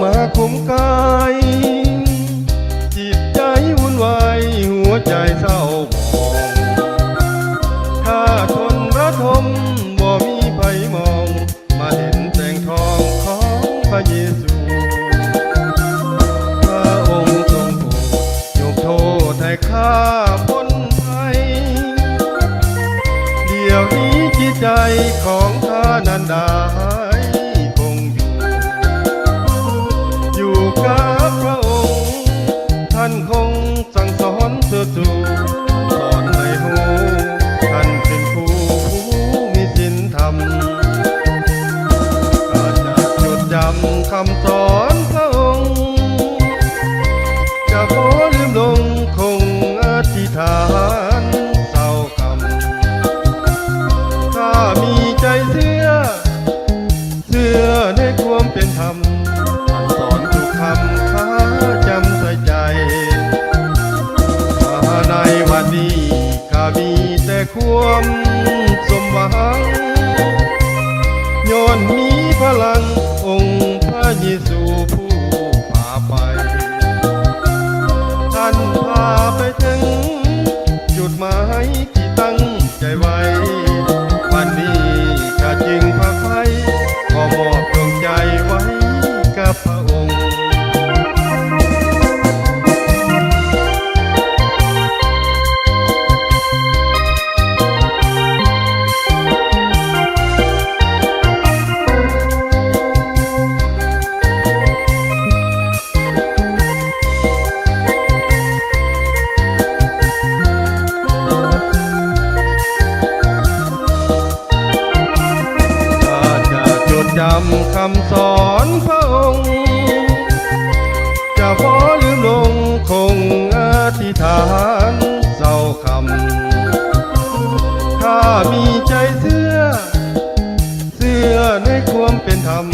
มาคุมกายจิตใจวุ่นวายหัวใจเศร้าหมองถ้าทนระทมบ่มีไผมองมาเห็นแสงทองของพระเยซูพระองค์ทรงโปรดยกโทษให้ข้าพ้นภัยเดี๋ยวนี้จิตใจของข้านั้นได้คงอยู่กับพระองค์ท่านคงสั่งสอนเถิดสู่สอนให้รู้ท่านเป็นผู้มีศีลธรรมอาจจะจดจำคำสอนพระองค์จะขอลืมลงคงอธิษฐานเศร้าคำข้ามีใจเชื่อในความเป็นธรรมท่านสอนทุกคำข้าจำใส่ใจมาในวันนี้ข้ามีแต่ความสมหวังย้อนมีพลังองค์พระเยซูผู้พาไปท่านพาไปถึงจุดหมายที่ตั้งใจไว้วันนี้ข้าจึงพาไปขอมอบดวงใจไว้กับพระองค์จำคำสอนพระองค์จะพอลืมลงคงอธิษฐานเศร้าคำข้ามีใจเชื่อในความเป็นธรรม